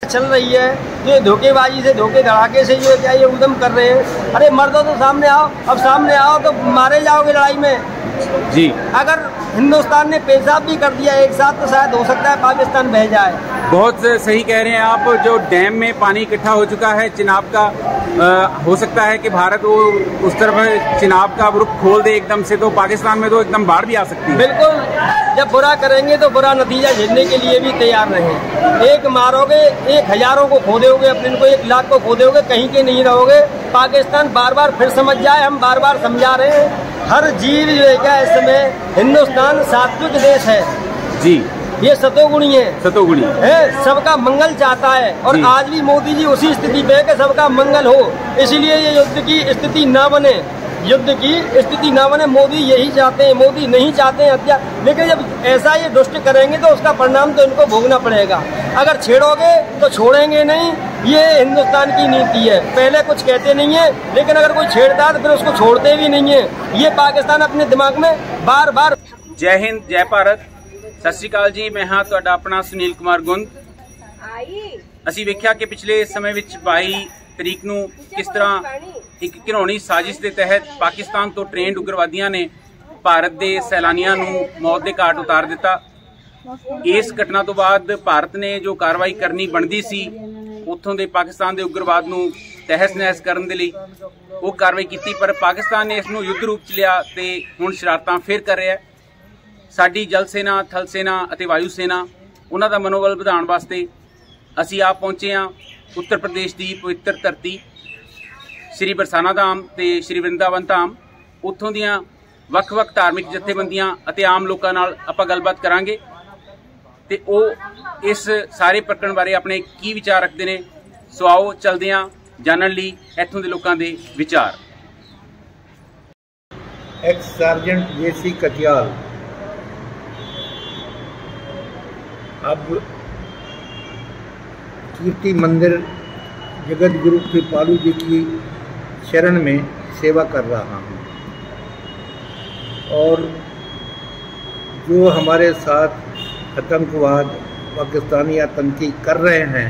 चल रही है, जो धोखेबाजी से धोखे धड़ाके से जो क्या ये उद्यम कर रहे हैं। अरे मर्दों तो सामने आओ, अब सामने आओ तो मारे जाओगे लड़ाई में जी। अगर हिंदुस्तान ने पेशाब भी कर दिया एक साथ तो शायद हो सकता है पाकिस्तान बह जाए। बहुत सही कह रहे हैं आप। जो डैम में पानी इकट्ठा हो चुका है चिनाब का, हो सकता है कि भारत वो उस तरफ चिनाब का रुख खोल दे एकदम से, तो पाकिस्तान में तो एकदम बाढ़ भी आ सकती है। बिल्कुल, जब बुरा करेंगे तो बुरा नतीजा झेलने के लिए भी तैयार रहें। एक मारोगे, एक हजारों को खो दोगे, अपने को 1 लाख को खो दोगे, कहीं के नहीं रहोगे। पाकिस्तान बार बार फिर समझ जाए, हम बार बार समझा रहे हैं। हर जीव जो है क्या इस समय, हिंदुस्तान सात्विक देश है जी, ये सतोगुणी है, सतोगुणी है, सबका मंगल चाहता है। और आज भी मोदी जी उसी स्थिति पे है कि सबका मंगल हो, इसलिए ये युद्ध की स्थिति ना बने, युद्ध की स्थिति ना बने। मोदी यही चाहते हैं, मोदी नहीं चाहते हैं हत्या। लेकिन जब ऐसा ये दुष्ट करेंगे तो उसका परिणाम तो इनको भोगना पड़ेगा। अगर छेड़ोगे तो छोड़ेंगे नहीं, ये हिंदुस्तान की नीति है। पहले कुछ कहते नहीं है, लेकिन अगर कोई छेड़ता है तो फिर उसको छोड़ते भी नहीं है। ये पाकिस्तान अपने दिमाग में बार बार। जय हिंद, जय भारत, सत श्री अकाल जी। मैं हाँ ਤੁਹਾਡਾ अपना सुनील कुमार गुंद। ਅਸੀਂ ਵੇਖਿਆ ਕਿ ਪਿਛਲੇ ਸਮੇਂ ਵਿੱਚ 22 ਤਰੀਕ ਨੂੰ ਕਿਸ ਤਰ੍ਹਾਂ ਇੱਕ ਘਿਨੌਣੀ ਸਾਜ਼ਿਸ਼ ਦੇ ਤਹਿਤ ਪਾਕਿਸਤਾਨ ਤੋਂ ਟ੍ਰੇਨਡ ਉਗਰਵਾਦੀਆਂ ਨੇ ਭਾਰਤ ਦੇ ਸੈਲਾਨੀਆਂ ਨੂੰ ਮੌਤ ਦੇ ਘਾਟ ਉਤਾਰ ਦਿੱਤਾ। ਇਸ ਘਟਨਾ ਤੋਂ ਬਾਅਦ ਭਾਰਤ ਨੇ ਜੋ ਕਾਰਵਾਈ ਕਰਨੀ ਬਣਦੀ ਸੀ ਉੱਥੋਂ ਦੇ ਪਾਕਿਸਤਾਨ ਦੇ ਉਗਰਵਾਦ ਨੂੰ ਤਹਿਸ-ਨਹਿਸ ਕਰਨ ਦੇ ਲਈ ਉਹ ਕਾਰਵਾਈ ਕੀਤੀ, ਪਰ ਪਾਕਿਸਤਾਨ ਨੇ ਇਸ ਨੂੰ ਯੁੱਧ ਰੂਪ ਚ ਲਿਆ ਤੇ ਹੁਣ ਸ਼ਰਾਰਤਾਂ ਫੇਰ ਕਰ ਰਿਹਾ ਹੈ। ਸਾਡੀ ਜਲ ਸੈਨਾ, ਥਲ ਸੈਨਾ ਅਤੇ ਵਾਯੂ ਸੈਨਾ ਉਹਨਾਂ ਦਾ ਮਨੋਬਲ ਵਧਾਉਣ ਵਾਸਤੇ ਅਸੀਂ ਆਪ ਪਹੁੰਚੇ ਹਾਂ उत्तर प्रदेश की पवित्र धरती श्री बरसाना धाम ते श्री वृंदावन धाम। उत्थों दियां वख-वख धार्मिक जथेबंदियां अते आम लोकां नाल आपां गलबात करांगे ते ओह इस सारे प्रकरण बारे अपने की विचार रखते ने। सो आओ चलदे हां जानन लई इत्थों दे लोकां दे विचार। एक्स सार्जेंट जेसी कटियाल अब कीर्ति मंदिर जगत गुरु कृपालु जी की शरण में सेवा कर रहा हूँ, और जो हमारे साथ आतंकवाद पाकिस्तानी आतंकी कर रहे हैं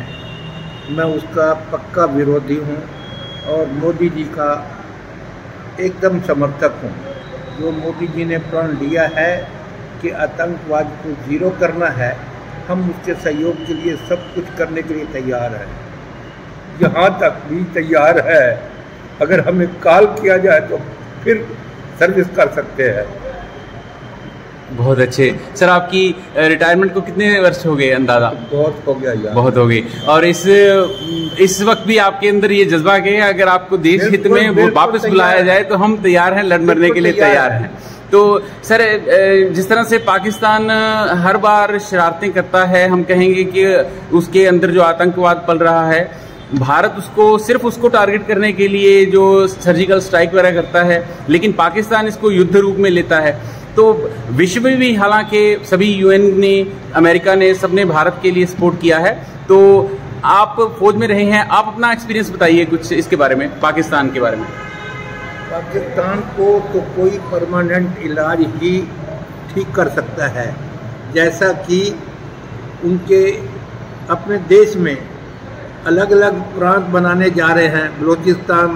मैं उसका पक्का विरोधी हूँ और मोदी जी का एकदम समर्थक हूँ। जो मोदी जी ने प्रण लिया है कि आतंकवाद को ज़ीरो करना है, हम उसके सहयोग के लिए सब कुछ करने के लिए तैयार हैं, यहाँ तक भी तैयार है। अगर हमें कॉल किया जाए तो फिर सर्विस कर सकते हैं। बहुत अच्छे सर। आपकी रिटायरमेंट को कितने वर्ष हो गए अंदाजा? बहुत हो गया यार, बहुत हो गई। और इस वक्त भी आपके अंदर ये जज्बा है अगर आपको देश हित में वो वापस बुलाया जाए तो हम तैयार हैं, लड़ मरने के लिए तैयार हैं। तो सर जिस तरह से पाकिस्तान हर बार शरारतें करता है, हम कहेंगे कि उसके अंदर जो आतंकवाद पल रहा है, भारत उसको सिर्फ उसको टारगेट करने के लिए जो सर्जिकल स्ट्राइक वगैरह करता है, लेकिन पाकिस्तान इसको युद्ध रूप में लेता है। तो विश्व में भी हालांकि सभी यूएन ने, अमेरिका ने, सबने भारत के लिए सपोर्ट किया है। तो आप फौज में रहे हैं, आप अपना एक्सपीरियंस बताइए कुछ इसके बारे में, पाकिस्तान के बारे में। पाकिस्तान को तो कोई परमानेंट इलाज ही ठीक कर सकता है, जैसा कि उनके अपने देश में अलग अलग प्रांत बनाने जा रहे हैं। बलूचिस्तान,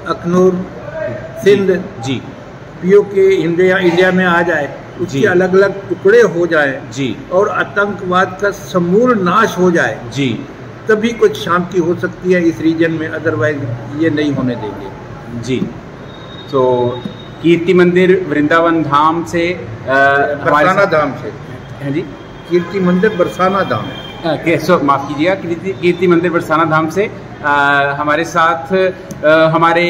अखनूर, सिंध जी पीओके इंडिया में आ जाए, उसके अलग अलग टुकड़े हो जाए जी, और आतंकवाद का समूल नाश हो जाए जी, तभी कुछ शांति हो सकती है इस रीजन में, अदरवाइज ये नहीं होने देंगे जी। तो कीर्ति मंदिर वृंदावन धाम से बरसाना धाम से है जी, कीर्ति मंदिर बरसाना धाम, माफ कीजिएगा, कीर्ति मंदिर बरसाना धाम से हमारे साथ हमारे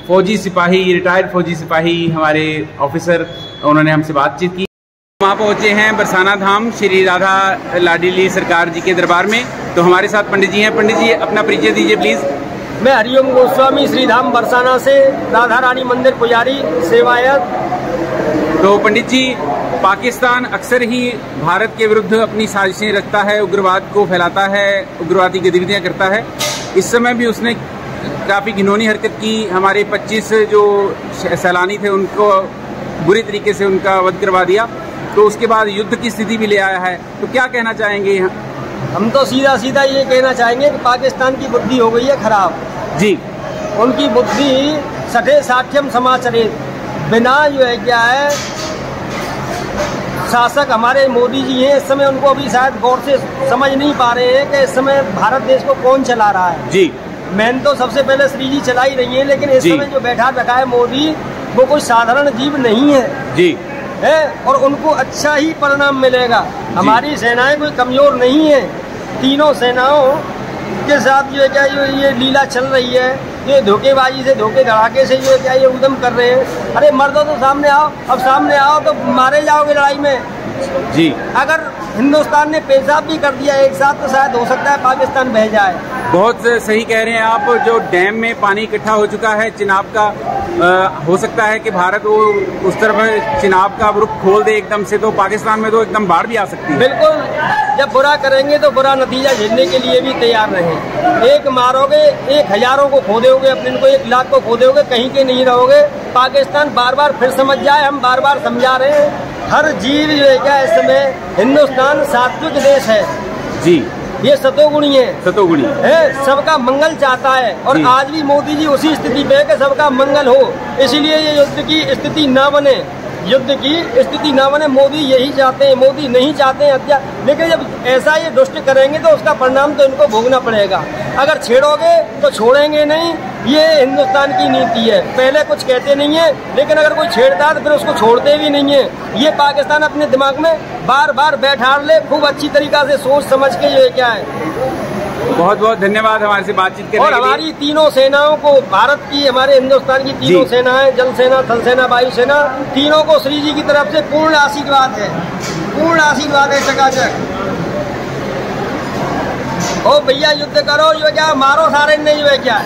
फौजी सिपाही, रिटायर्ड फौजी सिपाही, हमारे ऑफिसर, उन्होंने हमसे बातचीत की। वहाँ पहुँचे हैं बरसाना धाम श्री राधा लाडली सरकार जी के दरबार में। तो हमारे साथ पंडित जी हैं। पंडित जी अपना परिचय दीजिए प्लीज। मैं हरिओम गोस्वामी श्रीधाम बरसाना से, राधा रानी मंदिर पुजारी सेवायत। तो पंडित जी, पाकिस्तान अक्सर ही भारत के विरुद्ध अपनी साजिशें रचता है, उग्रवाद को फैलाता है, उग्रवादी गतिविधियां करता है। इस समय भी उसने काफ़ी घिनौनी हरकत की। हमारे 25 जो सैलानी थे उनको बुरी तरीके से उनका वध करवा दिया। तो उसके बाद युद्ध की स्थिति भी ले आया है। तो क्या कहना चाहेंगे हम तो सीधा सीधा ये कहना चाहेंगे कि पाकिस्तान की बुद्धि हो गई है खराब जी। उनकी बुद्धि सठे साठ्यम समाचरित, बिना जो है क्या है शासक हमारे मोदी जी हैं इस समय, उनको अभी शायद गौर से समझ नहीं पा रहे हैं कि इस समय भारत देश को कौन चला रहा है जी। मैन तो सबसे पहले श्री जी चला ही रही है, लेकिन इस समय जो बैठा रखा है मोदी, वो कोई साधारण जीव नहीं है जी है, और उनको अच्छा ही परिणाम मिलेगा। हमारी सेनाएं कोई कमजोर नहीं है, तीनों सेनाओं के साथ जो है क्या ये लीला चल रही है, ये धोखेबाजी से धोखे धड़ाके से जो है क्या ये उद्यम कर रहे हैं। अरे मर्दों तो सामने आओ, अब सामने आओ तो मारे जाओगे लड़ाई में जी। अगर हिंदुस्तान ने पेशाब भी कर दिया एक साथ तो शायद हो सकता है पाकिस्तान बह जाए। बहुत सही कह रहे हैं आप। जो डैम में पानी इकट्ठा हो चुका है चिनाब का, हो सकता है कि भारत वो उस तरफ चिनाब का रुख खोल दे एकदम से, तो पाकिस्तान में तो एकदम बाढ़ भी आ सकती है। बिल्कुल, जब बुरा करेंगे तो बुरा नतीजा झेलने के लिए भी तैयार रहें। एक मारोगे, एक हजारों को खो दोगे, अपने को 1 लाख को खो दोगे, कहीं के नहीं रहोगे। पाकिस्तान बार बार फिर समझ जाए, हम बार बार समझा रहे हैं। हर जीव जो है क्या इस समय, हिंदुस्तान सात्विक देश है जी, ये सतोगुणी है, सतोगुणी है, सबका मंगल चाहता है। और आज भी मोदी जी उसी स्थिति पे है कि सबका मंगल हो, इसलिए ये युद्ध की स्थिति ना बने, युद्ध की स्थिति ना बने। मोदी यही चाहते हैं, मोदी नहीं चाहते हैं हत्या, लेकिन जब ऐसा ये दुष्ट करेंगे तो उसका परिणाम तो इनको भोगना पड़ेगा। अगर छेड़ोगे तो छोड़ेंगे नहीं, ये हिंदुस्तान की नीति है। पहले कुछ कहते नहीं है, लेकिन अगर कोई छेड़ता है तो फिर उसको छोड़ते भी नहीं है। ये पाकिस्तान अपने दिमाग में बार बार बैठा ले, खूब अच्छी तरीका से सोच समझ के जो है क्या है। बहुत बहुत धन्यवाद हमारे से बातचीत करने के लिए। और हमारी तीनों सेनाओं को, भारत की, हमारे हिंदुस्तान की तीनों सेनाएं, जल सेना, थल सेना, वायु सेना, तीनों को श्री जी की तरफ से पूर्ण आशीर्वाद है, पूर्ण आशीर्वाद है चकाचक। ओ भैया युद्ध करो, जो क्या मारो सारे ने, जो है क्या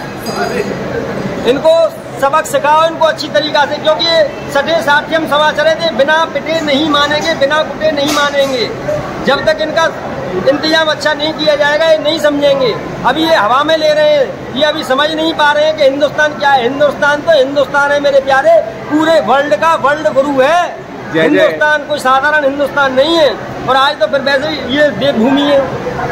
इनको सबक सिखाओ, इनको अच्छी तरीका से, क्योंकि सठे साठ्यम समाचरे थे, बिना पिटे नहीं मानेंगे, बिना कुटे नहीं मानेंगे। जब तक इनका इंतजाम अच्छा नहीं किया जाएगा ये नहीं समझेंगे। अभी ये हवा में ले रहे हैं, ये अभी समझ नहीं पा रहे हैं कि हिंदुस्तान क्या है। हिंदुस्तान तो हिंदुस्तान है मेरे प्यारे, पूरे वर्ल्ड का वर्ल्ड गुरु है हिंदुस्तान, कोई साधारण हिंदुस्तान नहीं है। और आज तो फिर वैसे ये देवभूमि है,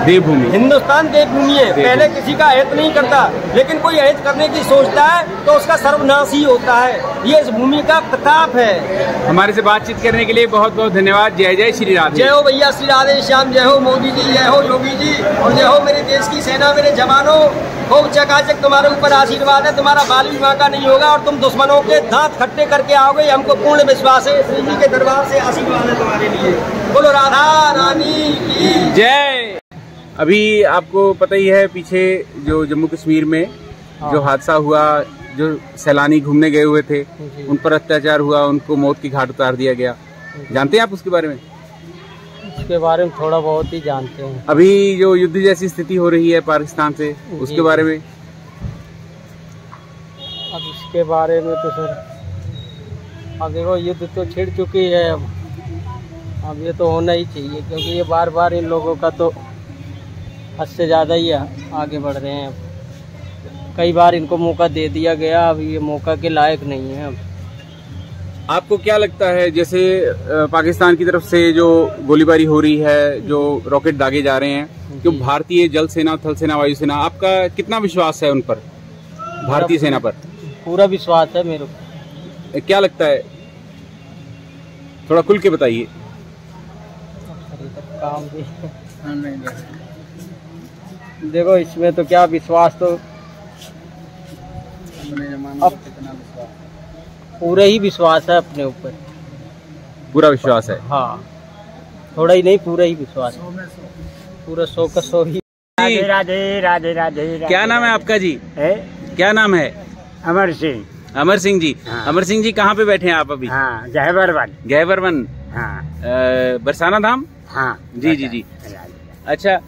देवभूमि, हिंदुस्तान देवभूमि है। पहले किसी का हित नहीं करता, लेकिन कोई हित करने की सोचता है तो उसका सर्वनाश ही होता है। ये इस भूमि का प्रताप है। हमारे से बातचीत करने के लिए बहुत बहुत धन्यवाद। जय जय श्री राधे। जय हो भैया श्री राधे श्याम, जय हो मोदी जी, जय हो योगी जी, और जय हो मेरे देश की सेना, मेरे जवानों। खूब चकाचक तुम्हारे ऊपर आशीर्वाद है, तुम्हारा बाल भी बांका नहीं होगा और तुम दुश्मनों के दांत खट्टे करके आओगे, हमको पूर्ण विश्वास है। श्री जी के दरबार से आशीर्वाद है तुम्हारे लिए। बोलो राधा रानी की जय। अभी आपको पता ही है पीछे जो जम्मू कश्मीर में जो हादसा हुआ, जो सैलानी घूमने गए हुए थे उन पर अत्याचार हुआ, उनको मौत की घाट उतार दिया गया। जानते हैं आप उसके बारे में? उसके बारे में थोड़ा बहुत ही जानते हैं। अभी जो युद्ध जैसी स्थिति हो रही है पाकिस्तान से, उसके बारे में? अब इसके बारे में तो सर, अब देखो युद्ध तो छिड़ चुकी है, अब ये तो होना ही चाहिए, क्योंकि ये बार बार इन लोगों का तो हद से ज़्यादा ही आगे बढ़ रहे हैं। कई बार इनको मौका दे दिया गया, अब ये मौका के लायक नहीं है। अब आपको क्या लगता है, जैसे पाकिस्तान की तरफ से जो गोलीबारी हो रही है, जो रॉकेट दागे जा रहे हैं, जो भारतीय जल सेना, थल सेना, वायु सेना, आपका कितना विश्वास है उन पर, भारतीय सेना पर? पूरा विश्वास है मेरे को। क्या लगता है, थोड़ा खुल के बताइए। काम भी देखो इसमें तो क्या विश्वास, तो अब पूरा ही विश्वास है अपने ऊपर, पूरा विश्वास है। हाँ, थोड़ा ही नहीं, पूरा ही विश्वास है, पूरा 100 का 100 ही। राधे राधे राधे राधे। क्या नाम है आपका जी? क्या नाम है? अमर सिंह। अमर सिंह जी। हाँ। अमर सिंह जी कहाँ पे बैठे हैं आप अभी? हाँ, गहबरवन। गहबरवन। हाँ। बरसाना धाम। हाँ जी जी जी। अच्छा,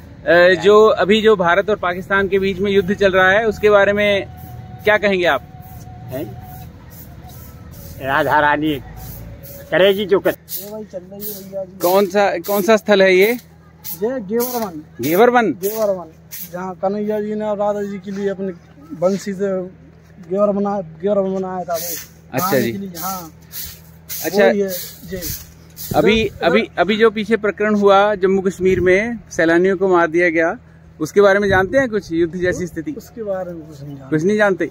जो अभी जो भारत और पाकिस्तान के बीच में युद्ध चल रहा है उसके बारे में क्या कहेंगे आप? राधा रानी करेगी जो कर। कौन सा स्थल है ये? गेवरवन। गेवरवन। गेवरवन, जहाँ कन्हैया जी ने और राधा जी के लिए अपने बंसी से गेवरवन बनाया था वो। अच्छा जी। हाँ, अच्छा जी। अभी जो पीछे प्रकरण हुआ जम्मू कश्मीर में, सैलानियों को मार दिया गया, उसके बारे में जानते हैं कुछ? युद्ध जैसी स्थिति उसके बारे में कुछ नहीं जानते।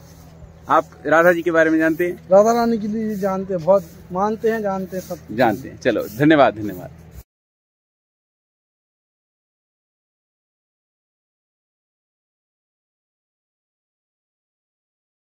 आप राधा जी के बारे में जानते हैं? राधा रानी के लिए जानते हैं, बहुत मानते हैं, जानते हैं, सब जानते हैं। चलो, धन्यवाद।